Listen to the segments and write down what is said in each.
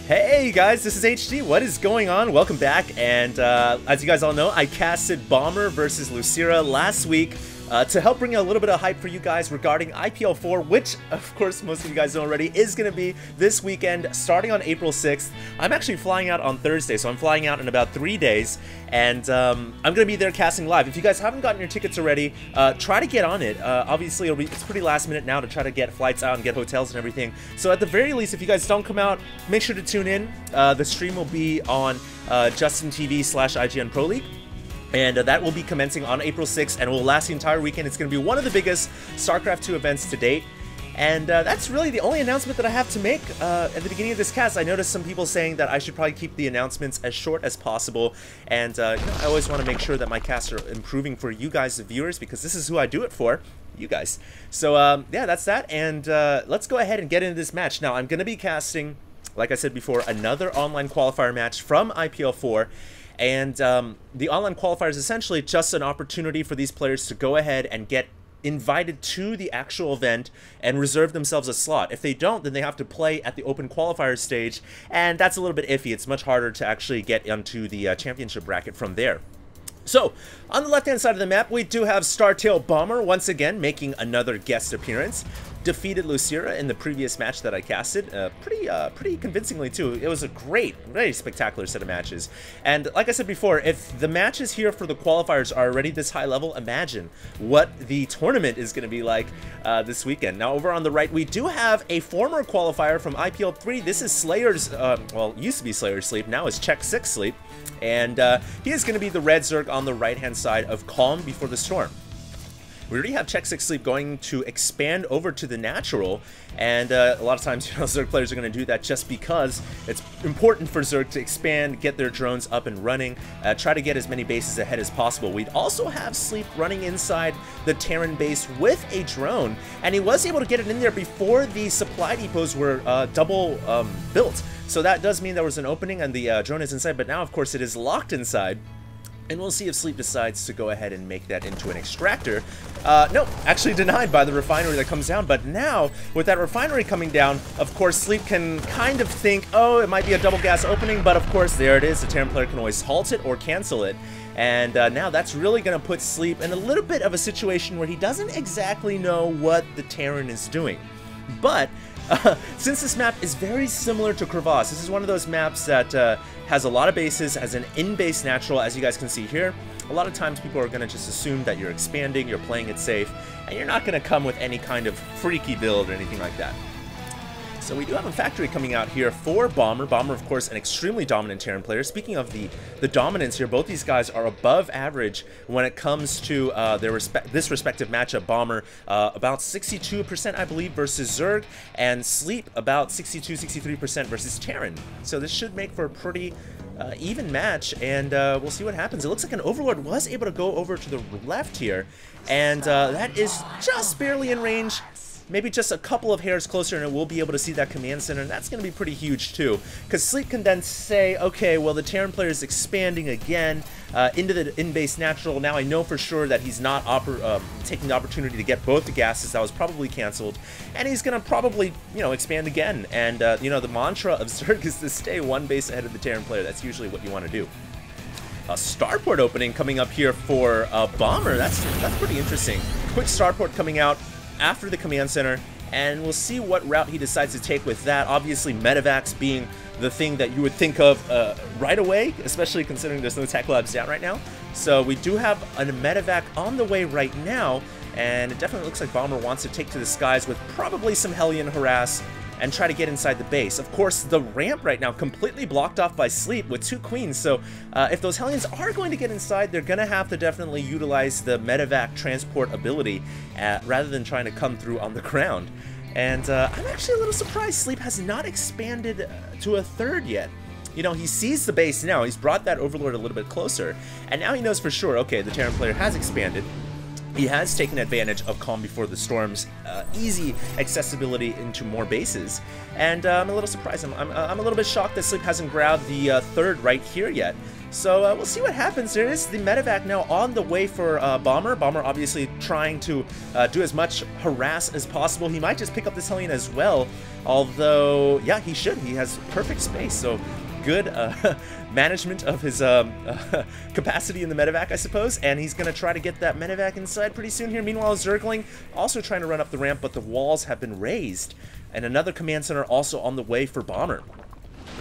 Hey guys, this is HD. What is going on? Welcome back. And as you guys all know, I casted Bomber versus Lucira last week to help bring a little bit of hype for you guys regarding IPL4, which, of course, most of you guys know already, is going to be this weekend starting on April 6th. I'm actually flying out on Thursday, so I'm flying out in about 3 days, and I'm going to be there casting live. If you guys haven't gotten your tickets already, try to get on it. Obviously, it's pretty last minute now to try to get flights out and get hotels and everything. So at the very least, if you guys don't come out, make sure to tune in. The stream will be on Justin TV/IGN Pro League. And that will be commencing on April 6th and will last the entire weekend. It's going to be one of the biggest StarCraft 2 events to date. And that's really the only announcement that I have to make at the beginning of this cast. I noticed some people saying that I should probably keep the announcements as short as possible. And you know, I always want to make sure that my casts are improving for you guys, the viewers, because this is who I do it for. You guys. So yeah, that's that. And let's go ahead and get into this match. Now, I'm going to be casting, like I said before, another online qualifier match from IPL4. And the online qualifier is essentially just an opportunity for these players to go ahead and get invited to the actual event and reserve themselves a slot. If they don't, then they have to play at the open qualifier stage, and that's a little bit iffy. It's much harder to actually get onto the championship bracket from there. So, on the left-hand side of the map, we do have Startail Bomber once again making another guest appearance. Defeated Lucira in the previous match that I casted, pretty convincingly too. It was a very spectacular set of matches. And like I said before, if the matches here for the qualifiers are already this high level, imagine what the tournament is going to be like this weekend. Now over on the right, we do have a former qualifier from IPL3. This is Slayer's, well, used to be Slayer's Sleep, now is xSix Sleep. And he is going to be the red Zerg on the right-hand side of Calm Before the Storm. We already have xSix Sleep going to expand over to the natural, and a lot of times, you know, Zerg players are going to do that just because it's important for Zerg to expand, get their drones up and running, try to get as many bases ahead as possible. We'd also have Sleep running inside the Terran base with a drone, and he was able to get it in there before the supply depots were double built. So that does mean there was an opening and the drone is inside, but now, of course, it is locked inside. And we'll see if Sleep decides to go ahead and make that into an extractor. No, actually denied by the refinery that comes down. But now, with that refinery coming down, of course, Sleep can kind of think, oh, it might be a double gas opening. But of course, there it is. The Terran player can always halt it or cancel it. And now that's really going to put Sleep in a little bit of a situation where he doesn't exactly know what the Terran is doing. But since this map is very similar to Crevasse, this is one of those maps that has a lot of bases, has an in-base natural, as you guys can see here. A lot of times people are going to just assume that you're expanding, you're playing it safe, and you're not going to come with any kind of freaky build or anything like that. So we do have a factory coming out here for Bomber. Bomber, of course, an extremely dominant Terran player. Speaking of the dominance here, both these guys are above average when it comes to this respective matchup. Bomber about 62%, I believe, versus Zerg, and Sleep about 62-63% versus Terran. So this should make for a pretty even match, and we'll see what happens. It looks like an Overlord was able to go over to the left here, and that is just barely in range. Maybe just a couple of hairs closer and we'll be able to see that command center, and that's going to be pretty huge too. Because Sleep can then say, okay, well, the Terran player is expanding again into the in-base natural. Now I know for sure that he's not taking the opportunity to get both the gases. That was probably canceled. And he's going to probably, you know, expand again. And, you know, the mantra of Zerg is to stay one base ahead of the Terran player. That's usually what you want to do. A starport opening coming up here for Bomber. That's pretty interesting. Quick starport coming out after the command center, and we'll see what route he decides to take with that. Obviously, medevacs being the thing that you would think of right away, especially considering there's no tech labs down right now. So we do have a medevac on the way right now, and it definitely looks like Bomber wants to take to the skies with probably some Hellion harass and try to get inside the base. Of course, the ramp right now completely blocked off by Sleep with 2 queens, so if those Hellions are going to get inside, they're going to have to definitely utilize the medevac transport ability rather than trying to come through on the ground. And I'm actually a little surprised Sleep has not expanded to a third yet. You know, he sees the base now, he's brought that Overlord a little bit closer, and now he knows for sure, okay, the Terran player has expanded. He has taken advantage of Calm Before the Storm's easy accessibility into more bases, and I'm a little surprised. I'm a little bit shocked that Sleep hasn't grabbed the third right here yet. So we'll see what happens. There is the medevac now on the way for Bomber. Bomber obviously trying to do as much harass as possible. He might just pick up this Hellion as well, although, yeah, he should. He has perfect space, so good management of his capacity in the medevac, I suppose, and he's going to try to get that medevac inside pretty soon here. Meanwhile, Zergling also trying to run up the ramp, but the walls have been raised, and another command center also on the way for Bomber.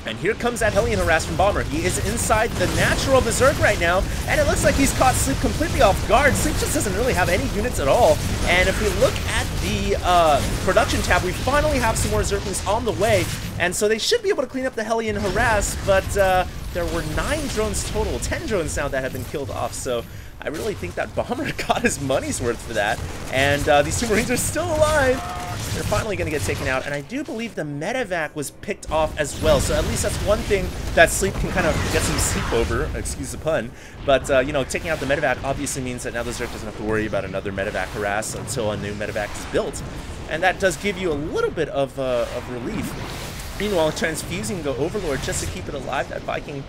And here comes that Hellion harass from Bomber. He is inside the natural Berserk right now, and it looks like he's caught Sleep completely off guard. Sleep just doesn't really have any units at all. And if we look at the production tab, we finally have some more Zerglings on the way, and so they should be able to clean up the Hellion harass, but there were 9 drones total, 10 drones now that have been killed off, so I really think that Bomber got his money's worth for that. And these 2 Marines are still alive. They're finally going to get taken out, and I do believe the medevac was picked off as well, so at least that's one thing that Sleep can kind of get some sleep over, excuse the pun. But, you know, taking out the medevac obviously means that now the Zerg doesn't have to worry about another medevac harass until a new medevac is built, and that does give you a little bit of relief. Meanwhile, transfusing the Overlord just to keep it alive, that Viking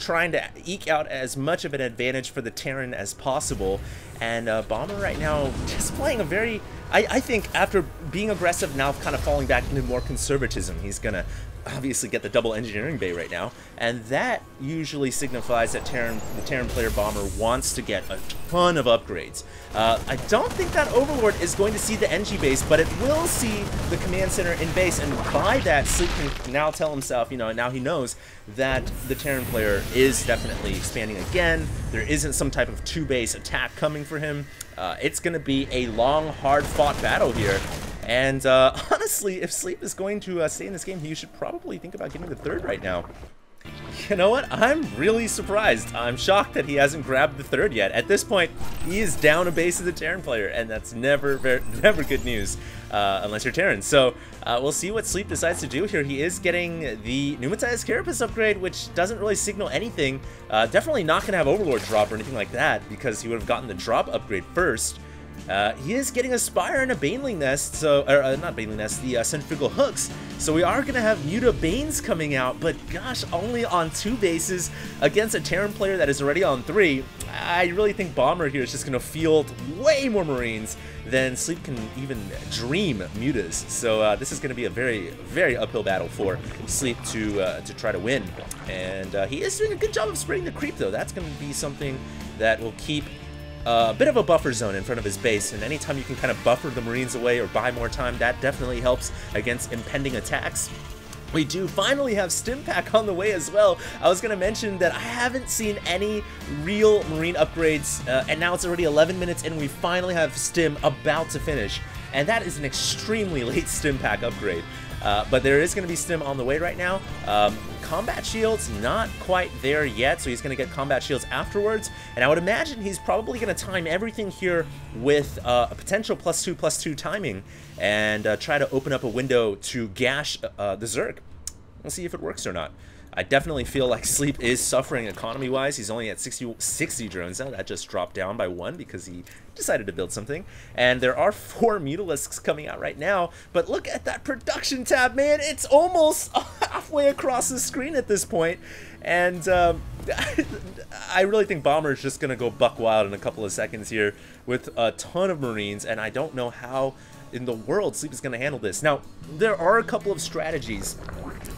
trying to eke out as much of an advantage for the Terran as possible. And Bomber right now just playing a very, I think after being aggressive, now kind of falling back into more conservatism. He's gonna obviously get the double engineering bay right now, and that usually signifies that the Terran player Bomber wants to get a ton of upgrades. I don't think that Overlord is going to see the NG base, but it will see the command center in base, and by that, Sleep can now tell himself, you know, now he knows that the Terran player is definitely expanding again. There isn't some type of 2-base attack coming for him. It's going to be a long, hard-fought battle here. And honestly, if Sleep is going to stay in this game, you should probably think about getting the 3rd right now. You know what? I'm really surprised. I'm shocked that he hasn't grabbed the 3rd yet. At this point, he is down a base as a Terran player, and that's never good news unless you're Terran. So we'll see what Sleep decides to do here. He is getting the Pneumatized Carapace upgrade, which doesn't really signal anything. Definitely not going to have Overlord drop or anything like that, because he would have gotten the drop upgrade first. He is getting a Spire and a Baneling Nest, so, not Baneling Nest, the Centrifugal Hooks, so we are going to have Muta Banes coming out, but gosh, only on 2 bases against a Terran player that is already on 3. I really think Bomber here is just going to field way more Marines than Sleep can even dream Mutas, so this is going to be a very, very uphill battle for Sleep to try to win, and he is doing a good job of spreading the creep, though. That's going to be something that will keep a bit of a buffer zone in front of his base, and anytime you can kind of buffer the Marines away or buy more time, that definitely helps against impending attacks. We do finally have Stim Pack on the way as well. I was going to mention that I haven't seen any real Marine upgrades, and now it's already 11 minutes in, we finally have Stim about to finish, and that is an extremely late Stim Pack upgrade. But there is going to be Stim on the way right now. Combat Shields, not quite there yet, so he's going to get Combat Shields afterwards. And I would imagine he's probably going to time everything here with a potential +2/+2 timing and try to open up a window to gash the Zerg. We'll see if it works or not. I definitely feel like Sleep is suffering economy-wise. He's only at 60 drones now. That just dropped down by 1 because he decided to build something. And there are 4 Mutalisks coming out right now. But look at that production tab, man. It's almost halfway across the screen at this point. And I really think Bomber is just going to go buck wild in a couple of seconds here with a ton of Marines. And I don't know how in the world Sleep is going to handle this. Now, there are a couple of strategies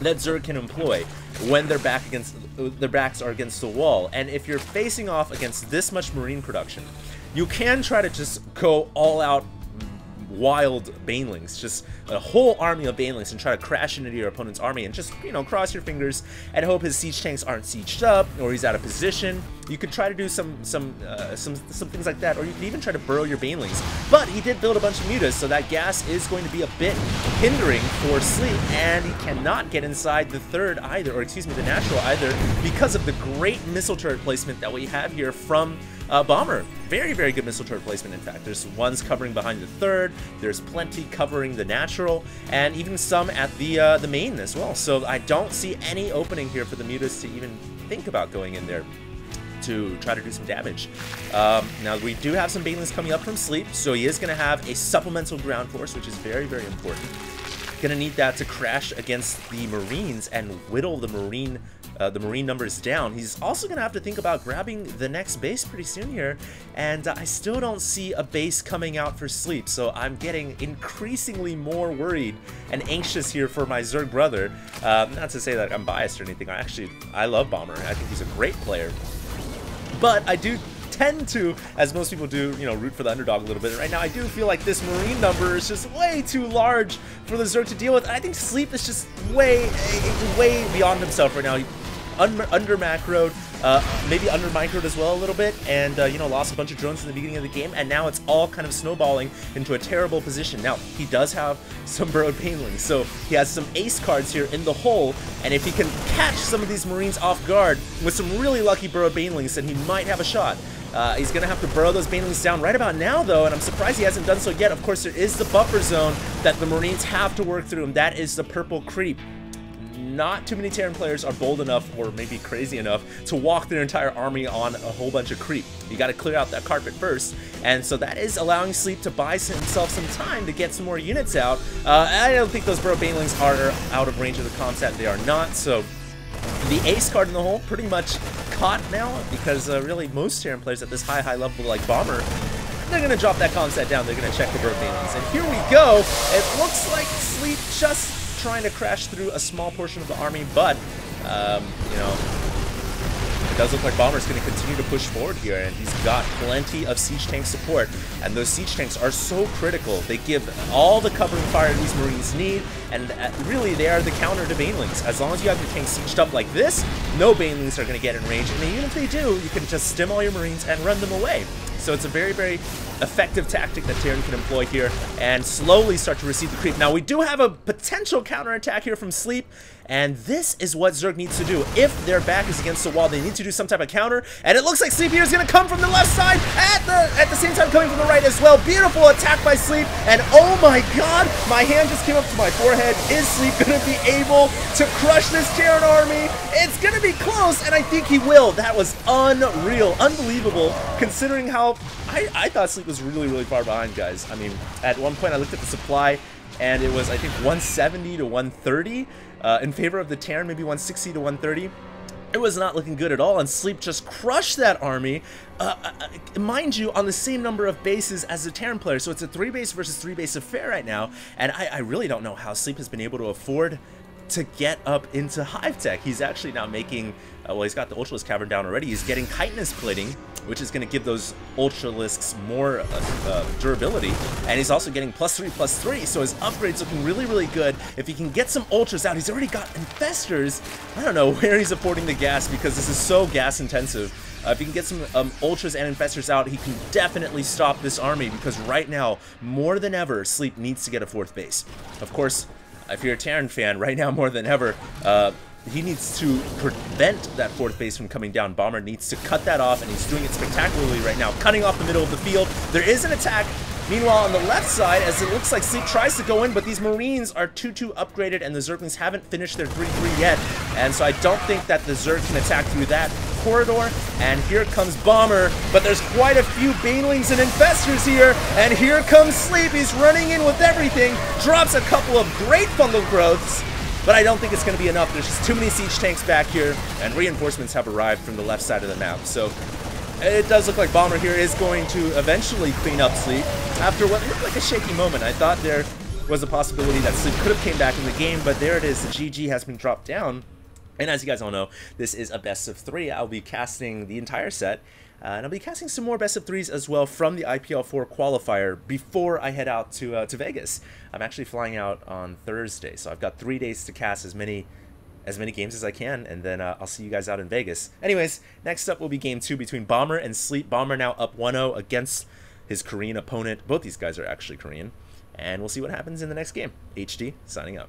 that Zerg can employ when their backs are against the wall, and if you're facing off against this much Marine production, you can try to just go all out wild Banelings, just a whole army of Banelings, and try to crash into your opponent's army and just, you know, cross your fingers and hope his siege tanks aren't sieged up or he's out of position. You could try to do some things like that, or you could even try to burrow your Banelings. But he did build a bunch of Mutas, so that gas is going to be a bit hindering for Sleep, and he cannot get inside the 3rd either, or excuse me, the natural either, because of the great missile turret placement that we have here from Bomber. Very, very good missile turret placement, in fact. There's ones covering behind the 3rd, there's plenty covering the natural, and even some at the main as well. So I don't see any opening here for the Mutas to even think about going in there to try to do some damage. Now, we do have some Banelings coming up from Sleep, so he is going to have a supplemental ground force, which is very, very important. Going to need that to crash against the Marines and whittle the Marine the Marine numbers down, he's also going to have to think about grabbing the next base pretty soon here, and I still don't see a base coming out for Sleep, so I'm getting increasingly more worried and anxious here for my Zerg brother. Not to say that I'm biased or anything. I love Bomber. I think he's a great player, but I do tend to, as most people do, you know, root for the underdog a little bit. Right now, I do feel like this Marine number is just way too large for the Zerg to deal with. I think Sleep is just way beyond himself right now. He under macroed, maybe under microed as well a little bit, and you know, lost a bunch of drones in the beginning of the game, and now it's all kind of snowballing into a terrible position. Now, he does have some burrowed banelings, so he has some ace cards here in the hole, and if he can catch some of these Marines off guard with some really lucky burrowed banelings, then he might have a shot. He's going to have to burrow those banelings down right about now, though, and I'm surprised he hasn't done so yet. Of course, there is the buffer zone that the Marines have to work through, and that is the purple creep. Not too many Terran players are bold enough, or maybe crazy enough, to walk their entire army on a whole bunch of creep. You got to clear out that carpet first, and so that is allowing Sleep to buy himself some time to get some more units out. I don't think those burrow banelings are out of range of the comsat. They are not, so the ace card in the hole pretty much caught now, because really most Terran players at this high level like Bomber, they're going to drop that comsat down. They're going to check the burrow banelings, and here we go. It looks like Sleep just trying to crash through a small portion of the army, but you know, it does look like Bomber's going to continue to push forward here, and he's got plenty of siege tank support, and those siege tanks are so critical. They give all the covering fire these Marines need, and really they are the counter to banelings. As long as you have your tanks sieged up like this, no banelings are going to get in range, and even if they do, you can just stim all your Marines and run them away. So it's a very effective tactic that Terran can employ here and slowly start to receive the creep. Now, we do have a potential counterattack here from Sleep, and this is what Zerg needs to do. If their back is against the wall, they need to do some type of counter, and it looks like Sleep here is going to come from the left side at the same time coming from the right as well. Beautiful attack by Sleep, and oh my god, my hand just came up to my forehead. Is Sleep going to be able to crush this Terran army? It's going to be close, and I think he will. That was unreal, unbelievable, considering how I thought Sleep was really far behind, guys. I mean, at one point I looked at the supply, and it was, I think, 170 to 130 in favor of the Terran, maybe 160 to 130. It was not looking good at all, and Sleep just crushed that army, mind you, on the same number of bases as the Terran player. So it's a 3-base versus 3-base affair right now, and I really don't know how Sleep has been able to afford to get up into Hive Tech. He's actually now making, well, he's got the Ultralisk Cavern down already. He's getting chitinous plating, which is going to give those Ultralisks more durability, and he's also getting +3/+3, so his upgrade's looking really good. If he can get some Ultras out, he's already got Infestors. I don't know where he's affording the gas, because this is so gas intensive. If he can get some Ultras and Infestors out, he can definitely stop this army, because right now, more than ever, Sleep needs to get a 4th base. Of course, if you're a Terran fan, right now more than ever, he needs to prevent that 4th base from coming down. Bomber needs to cut that off, and he's doing it spectacularly right now, cutting off the middle of the field. There is an attack. Meanwhile, on the left side, as it looks like Sleep tries to go in, but these Marines are 2-2 upgraded, and the Zerglings haven't finished their 3-3 yet, and so I don't think that the Zerg can attack through that corridor. And here comes Bomber, but there's quite a few Banelings and Infestors here, and here comes Sleep. He's running in with everything, drops a couple of great fungal growths, but I don't think it's going to be enough. There's just too many siege tanks back here, and reinforcements have arrived from the left side of the map. So it does look like Bomber here is going to eventually clean up Sleep after what looked like a shaky moment. I thought there was a possibility that Sleep could have came back in the game, but there it is. The GG has been dropped down. And as you guys all know, this is a best of 3. I'll be casting the entire set, and I'll be casting some more best of 3s as well from the IPL4 qualifier before I head out to Vegas. I'm actually flying out on Thursday, so I've got 3 days to cast as many games as I can, and then I'll see you guys out in Vegas. Anyways, next up will be Game 2 between Bomber and Sleep. Bomber now up 1-0 against his Korean opponent. Both these guys are actually Korean, and we'll see what happens in the next game. HD, signing out.